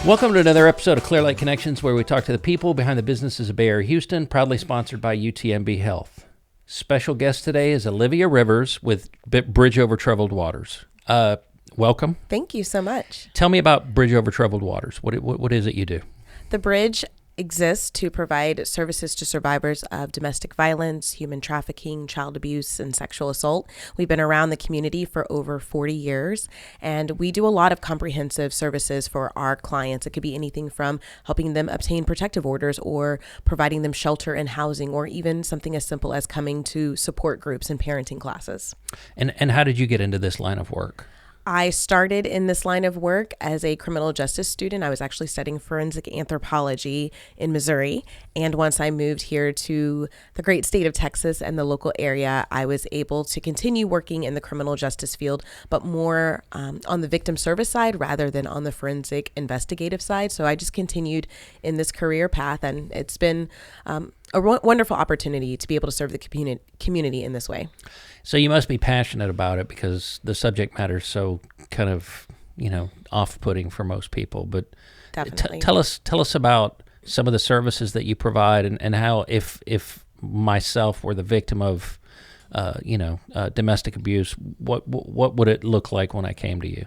Welcome to another episode of Clear Lake Connections, where we talk to the people behind the businesses of Bay Area Houston, proudly sponsored by UTMB Health. Special guest today is Olivia Rivers with Bridge Over Troubled Waters. Welcome. Thank you so much. Tell me about Bridge Over Troubled Waters. What is it you do? The Bridge exists to provide services to survivors of domestic violence, human trafficking, child abuse, and sexual assault. We've been around the community for over 40 years, and we do a lot of comprehensive services for our clients. It could be anything from helping them obtain protective orders or providing them shelter and housing, or even something as simple as coming to support groups and parenting classes. And how did you get into this line of work? I started in this line of work as a criminal justice student. I was actually studying forensic anthropology in Missouri. And once I moved here to the great state of Texas and the local area, I was able to continue working in the criminal justice field, but more on the victim service side rather than on the forensic investigative side. So I just continued in this career path, and it's been a wonderful opportunity to be able to serve the community in this way. So you must be passionate about it, because the subject matter is so kind of, off-putting for most people. But Definitely. Tell us about some of the services that you provide, and how if myself were the victim of, domestic abuse, what would it look like when I came to you?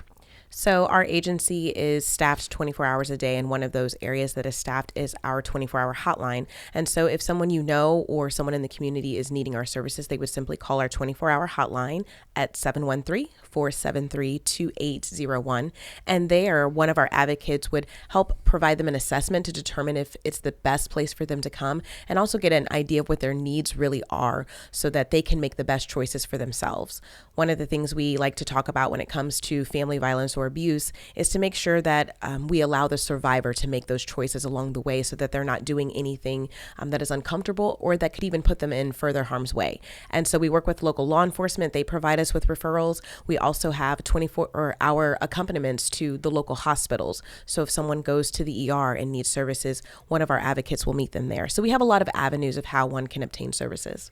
So our agency is staffed 24 hours a day, and one of those areas that is staffed is our 24-hour hotline. And so if someone you know or someone in the community is needing our services, they would simply call our 24-hour hotline at 713-473-2801. And there, one of our advocates would help provide them an assessment to determine if it's the best place for them to come, and also get an idea of what their needs really are so that they can make the best choices for themselves. One of the things we like to talk about when it comes to family violence or abuse is to make sure that we allow the survivor to make those choices along the way, so that they're not doing anything that is uncomfortable or that could even put them in further harm's way. And so we work with local law enforcement. They provide us with referrals. We also have 24-hour accompaniments to the local hospitals. So if someone goes to the ER and needs services, one of our advocates will meet them there. So we have a lot of avenues of how one can obtain services.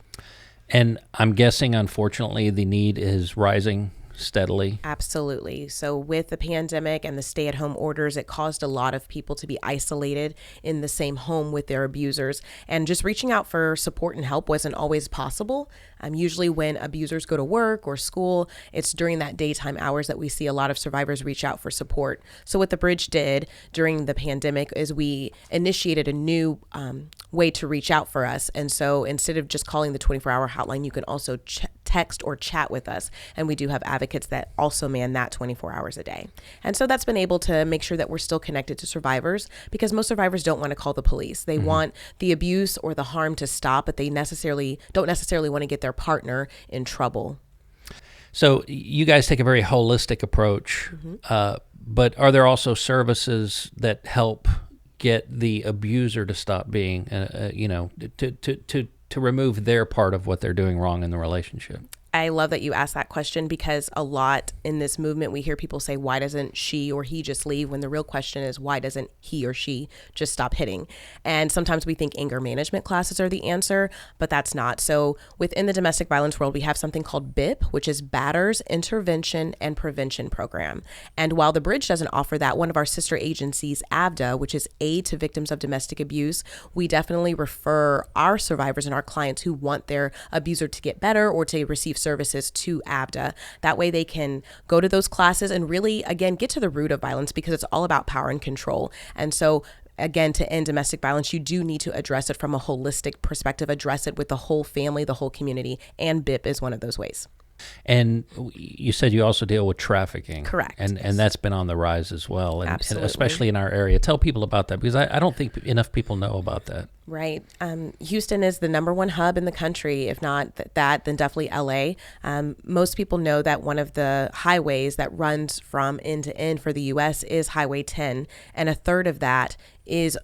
And I'm guessing, unfortunately, the need is rising steadily. Absolutely. So with the pandemic and the stay-at-home orders, it caused a lot of people to be isolated in the same home with their abusers. And just reaching out for support and help wasn't always possible. Usually when abusers go to work or school, it's during that daytime hours that we see a lot of survivors reach out for support. So what the Bridge did during the pandemic is we initiated a new way to reach out for us. And so instead of just calling the 24-hour hotline, you can also text or chat with us. And we do have advocates that also man that 24 hours a day. And so that's been able to make sure that we're still connected to survivors, because most survivors don't want to call the police. They want the abuse or the harm to stop, but they don't necessarily want to get their partner in trouble. So you guys take a very holistic approach, but are there also services that help get the abuser to stop being, to remove their part of what they're doing wrong in the relationship? I love that you asked that question, because a lot in this movement, we hear people say, why doesn't she or he just leave? When the real question is, why doesn't he or she just stop hitting? And sometimes we think anger management classes are the answer, but that's not. So within the domestic violence world, we have something called BIP, which is Batters Intervention and Prevention Program. And while the Bridge doesn't offer that, one of our sister agencies, AVDA, which is Aid to Victims of Domestic Abuse, we definitely refer our survivors and our clients who want their abuser to get better or to receive services to AVDA. That way they can go to those classes and really, again, get to the root of violence, because it's all about power and control. And so again, to end domestic violence, you do need to address it from a holistic perspective, address it with the whole family, the whole community, and BIP is one of those ways. And you said you also deal with trafficking. Correct. And that's been on the rise as well, and Absolutely. especially in our area. Tell people about that, because I don't think enough people know about that. Right. Houston is the number one hub in the country. If not that, then definitely LA. Most people know that one of the highways that runs from end to end for the U.S. is Highway 10, and a third of that is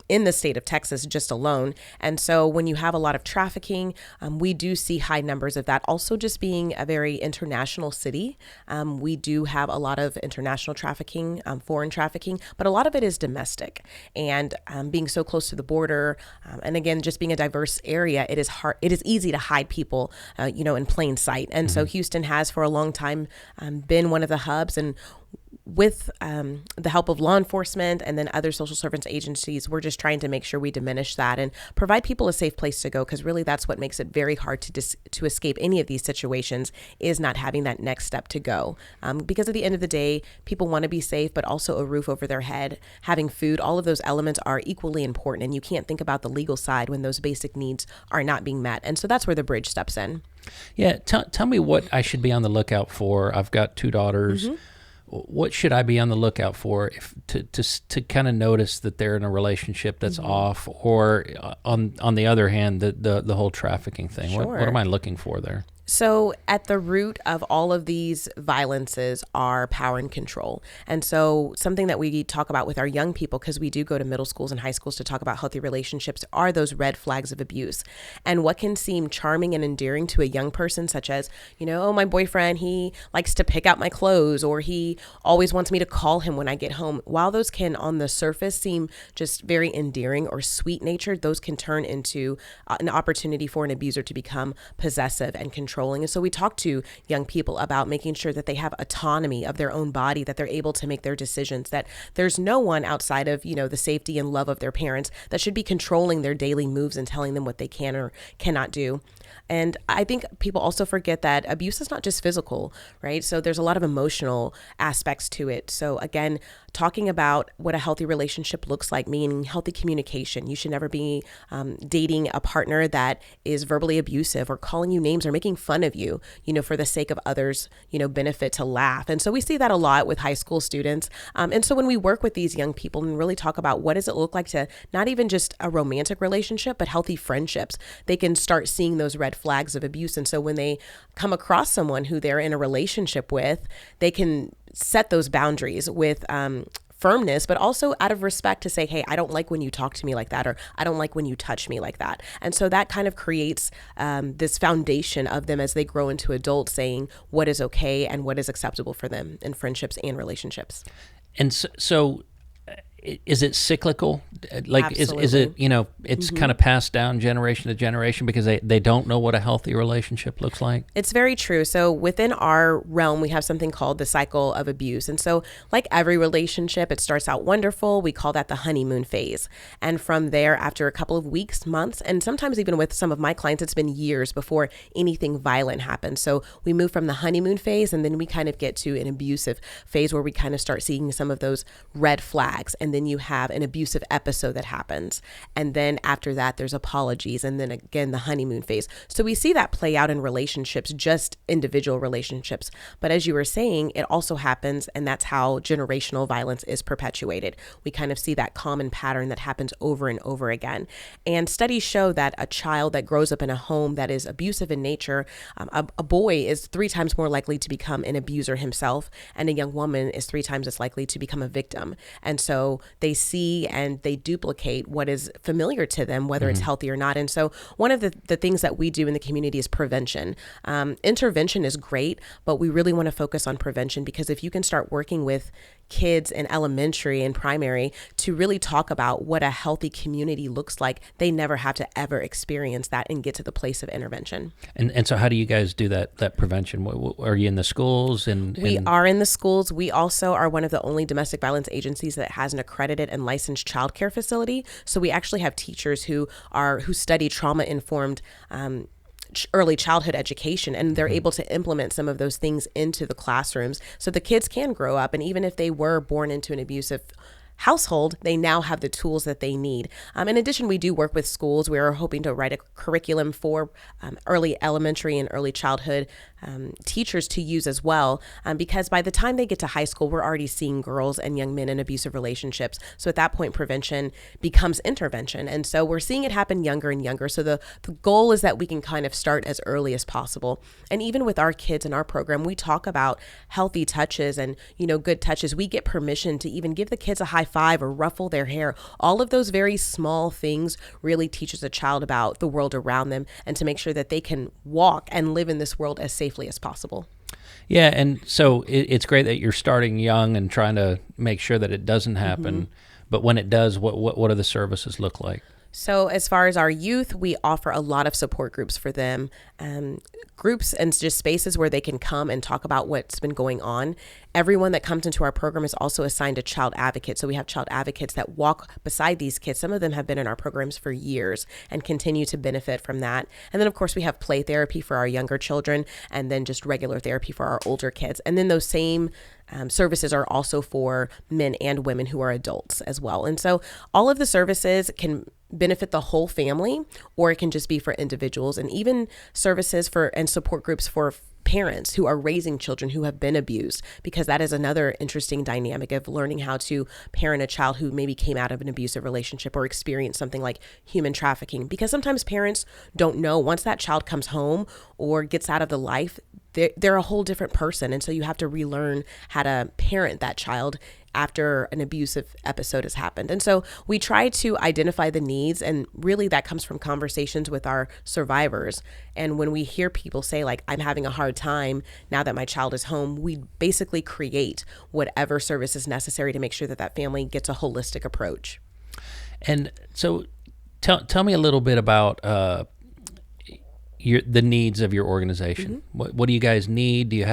in the state of Texas just alone. And so when you have a lot of trafficking, we do see high numbers of that. Also, just being a very international city, we do have a lot of international trafficking, foreign trafficking, but a lot of it is domestic. And being so close to the border, and again, just being a diverse area, it is easy to hide people, in plain sight. And so Houston has for a long time been one of the hubs. And with the help of law enforcement and then other social service agencies, we're just trying to make sure we diminish that and provide people a safe place to go, because really that's what makes it very hard to escape any of these situations, is not having that next step to go. Because at the end of the day, people want to be safe, but also a roof over their head, having food, all of those elements are equally important. And you can't think about the legal side when those basic needs are not being met. And so that's where the bridge steps in. Yeah. Tell me what I should be on the lookout for. I've got 2 daughters. Mm-hmm. What should I be on the lookout for to kind of notice that they're in a relationship that's mm-hmm. off, or on the other hand, the whole trafficking thing? Sure. What am I looking for there? So at the root of all of these violences are power and control. And so something that we talk about with our young people, because we do go to middle schools and high schools to talk about healthy relationships, are those red flags of abuse. And what can seem charming and endearing to a young person, such as, oh, my boyfriend, he likes to pick out my clothes, or he always wants me to call him when I get home. While those can on the surface seem just very endearing or sweet natured, those can turn into an opportunity for an abuser to become possessive and controlling. And so we talk to young people about making sure that they have autonomy of their own body, that they're able to make their decisions, that there's no one outside of, the safety and love of their parents that should be controlling their daily moves and telling them what they can or cannot do. And I think people also forget that abuse is not just physical, right? So there's a lot of emotional aspects to it. So again, talking about what a healthy relationship looks like, meaning healthy communication. You should never be dating a partner that is verbally abusive or calling you names or making fun of you, for the sake of others, benefit, to laugh. And so we see that a lot with high school students. And so when we work with these young people and really talk about what does it look like to not even just a romantic relationship, but healthy friendships, they can start seeing those red flags of abuse. And so when they come across someone who they're in a relationship with, they can set those boundaries with firmness, but also out of respect to say, hey, I don't like when you talk to me like that, or I don't like when you touch me like that. And so that kind of creates this foundation of them as they grow into adults, saying what is okay and what is acceptable for them in friendships and relationships. And so is it cyclical? Like, is it, it's mm-hmm. kind of passed down generation to generation because they don't know what a healthy relationship looks like? It's very true. So within our realm, we have something called the cycle of abuse. And so like every relationship, it starts out wonderful. We call that the honeymoon phase. And from there, after a couple of weeks, months, and sometimes even with some of my clients, it's been years before anything violent happens. So we move from the honeymoon phase, and then we kind of get to an abusive phase where we kind of start seeing some of those red flags. And then you have an abusive episode that happens. And then after that, there's apologies. And then again, the honeymoon phase. So we see that play out in relationships, just individual relationships. But as you were saying, it also happens, and that's how generational violence is perpetuated. We kind of see that common pattern that happens over and over again. And studies show that a child that grows up in a home that is abusive in nature, a boy is 3 times more likely to become an abuser himself, and a young woman is 3 times as likely to become a victim. And so they see and they duplicate what is familiar to them, whether mm-hmm. it's healthy or not. And so one of the things that we do in the community is prevention. Intervention is great, but we really want to focus on prevention, because if you can start working with kids in elementary and primary to really talk about what a healthy community looks like, they never have to ever experience that and get to the place of intervention. And so how do you guys do that prevention? Are you in the schools? We are in the schools. We also are one of the only domestic violence agencies that has an accredited and licensed child care facility. So we actually have teachers who study trauma-informed early childhood education, and they're able to implement some of those things into the classrooms so the kids can grow up. And even if they were born into an abusive household, they now have the tools that they need. In addition, we do work with schools. We are hoping to write a curriculum for early elementary and early childhood teachers to use as well, because by the time they get to high school, we're already seeing girls and young men in abusive relationships. So at that point, prevention becomes intervention. And so we're seeing it happen younger and younger. So the goal is that we can kind of start as early as possible. And even with our kids in our program, we talk about healthy touches and, good touches. We get permission to even give the kids a high five or ruffle their hair. All of those very small things really teaches a child about the world around them, and to make sure that they can walk and live in this world as safely as possible. Yeah, and so it's great that you're starting young and trying to make sure that it doesn't happen. Mm-hmm. But when it does, what do the services look like? So as far as our youth, we offer a lot of support groups for them, groups and just spaces where they can come and talk about what's been going on. Everyone that comes into our program is also assigned a child advocate. So we have child advocates that walk beside these kids. Some of them have been in our programs for years and continue to benefit from that. And then, of course, we have play therapy for our younger children, and then just regular therapy for our older kids. And then those same services are also for men and women who are adults as well. And so all of the services can benefit the whole family, or it can just be for individuals, and even services for and support groups for parents who are raising children who have been abused, because that is another interesting dynamic of learning how to parent a child who maybe came out of an abusive relationship or experienced something like human trafficking. Because sometimes parents don't know, once that child comes home or gets out of the life, they're a whole different person. And so you have to relearn how to parent that child after an abusive episode has happened. And so we try to identify the needs, and really that comes from conversations with our survivors. And when we hear people say, like, I'm having a hard time now that my child is home, we basically create whatever service is necessary to make sure that that family gets a holistic approach. And so tell me a little bit about the needs of your organization. What do you guys need? Do you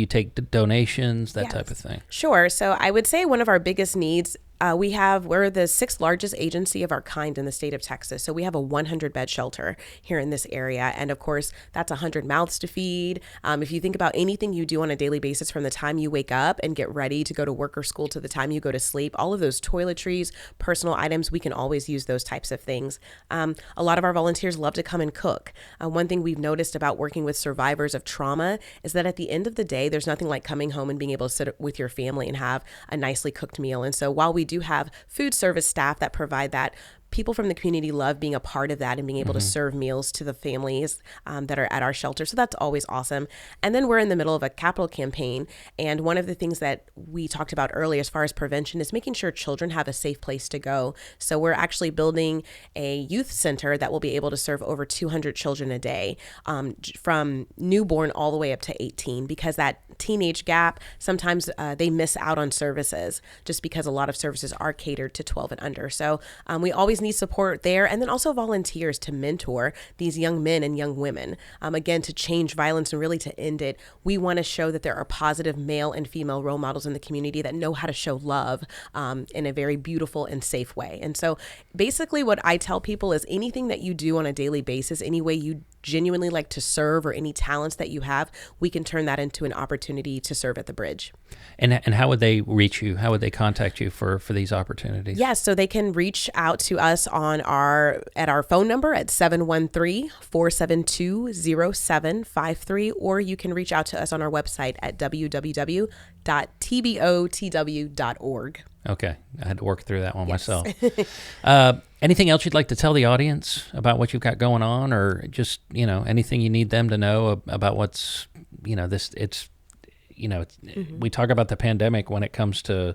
take donations, that type of thing? Sure. So I would say one of our biggest needs, we're the 6th largest agency of our kind in the state of Texas. So we have a 100-bed shelter here in this area. And of course, that's 100 mouths to feed. If you think about anything you do on a daily basis, from the time you wake up and get ready to go to work or school to the time you go to sleep, all of those toiletries, personal items, we can always use those types of things. A lot of our volunteers love to come and cook. One thing we've noticed about working with survivors of trauma is that at the end of the day, there's nothing like coming home and being able to sit with your family and have a nicely cooked meal. And so while we do have food service staff that provide that, people from the community love being a part of that and being able to serve meals to the families that are at our shelter. So that's always awesome. And then we're in the middle of a capital campaign. And one of the things that we talked about earlier as far as prevention is making sure children have a safe place to go. So we're actually building a youth center that will be able to serve over 200 children a day, from newborn all the way up to 18, because that teenage gap, sometimes they miss out on services just because a lot of services are catered to 12 and under. So we always need support there, and then also volunteers to mentor these young men and young women, again, to change violence and really to end it. We want to show that there are positive male and female role models in the community that know how to show love in a very beautiful and safe way. And so basically what I tell people is, anything that you do on a daily basis, any way you genuinely like to serve, or any talents that you have, we can turn that into an opportunity to serve at the Bridge. And how would they reach you? How would they contact you for these opportunities? Yes, so they can reach out to us at our phone number at 713-472-0753, or you can reach out to us on our website at www.tbotw.org. Okay, I had to work through that one myself. Anything else you'd like to tell the audience about what you've got going on, or just, anything you need them to know about what's, we talk about the pandemic when it comes to,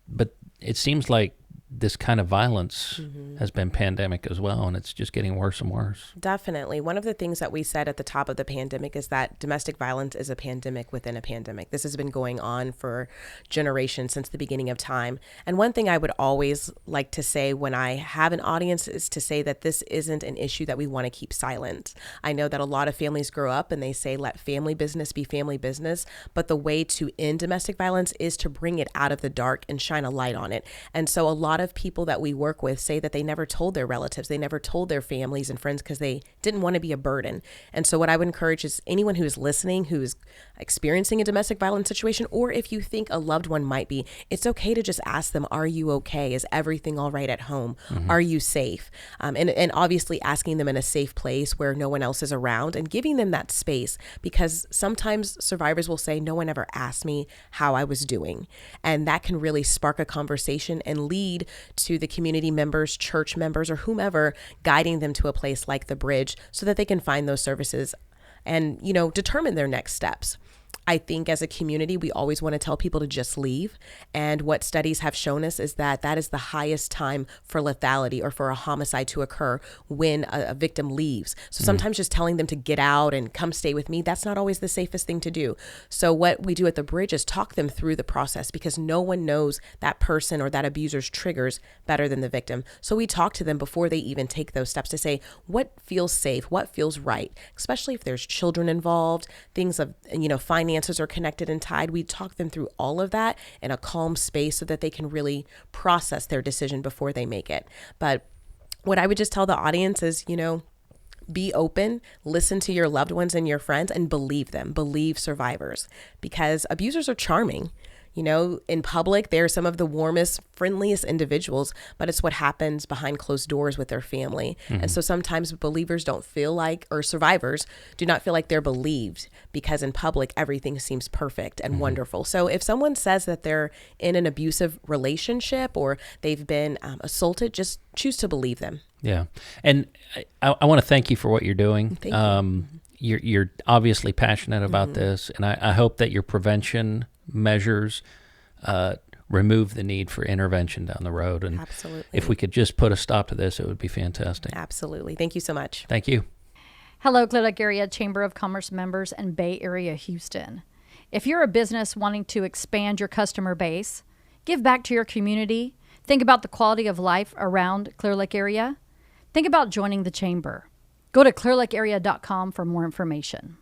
but it seems like this kind of violence has been pandemic as well, and it's just getting worse and worse. Definitely. One of the things that we said at the top of the pandemic is that domestic violence is a pandemic within a pandemic. This has been going on for generations, since the beginning of time. And one thing I would always like to say when I have an audience is to say that this isn't an issue that we want to keep silent. I know that a lot of families grow up and they say, let family business be family business, but the way to end domestic violence is to bring it out of the dark and shine a light on it. And so a lot of people that we work with say that they never told their relatives, they never told their families and friends because they didn't want to be a burden. And so what I would encourage is anyone who is listening, who is experiencing a domestic violence situation, or if you think a loved one might be, it's okay to just ask them, are you okay? Is everything all right at home? Are you safe? And obviously asking them in a safe place where no one else is around, and giving them that space, because sometimes survivors will say, no one ever asked me how I was doing. And that can really spark a conversation and lead to the community members, church members, or whomever, guiding them to a place like the Bridge so that they can find those services and, determine their next steps. I think as a community, we always want to tell people to just leave. And what studies have shown us is that that is the highest time for lethality or for a homicide to occur when a victim leaves. So sometimes just telling them to get out and come stay with me, that's not always the safest thing to do. So what we do at the Bridge is talk them through the process, because no one knows that person or that abuser's triggers better than the victim. So we talk to them before they even take those steps to say what feels safe, what feels right, especially if there's children involved, things of, finances are connected and tied. We talk them through all of that in a calm space so that they can really process their decision before they make it. But what I would just tell the audience is, be open, listen to your loved ones and your friends, and believe them, believe survivors, because abusers are charming. In public, they're some of the warmest, friendliest individuals, but it's what happens behind closed doors with their family. And so sometimes believers don't feel like, or survivors do not feel like they're believed, because in public, everything seems perfect and wonderful. So if someone says that they're in an abusive relationship or they've been assaulted, just choose to believe them. Yeah. And I want to thank you for what you're doing. Thank you. You're obviously passionate about this, and I hope that your prevention measures remove the need for intervention down the road. And Absolutely. if we could just put a stop to this, it would be fantastic. Absolutely. Thank you so much. Thank you. Hello, Clear Lake Area Chamber of Commerce members and Bay Area Houston. If you're a business wanting to expand your customer base, give back to your community, think about the quality of life around Clear Lake area, think about joining the chamber. Go to clearlakearea.com for more information.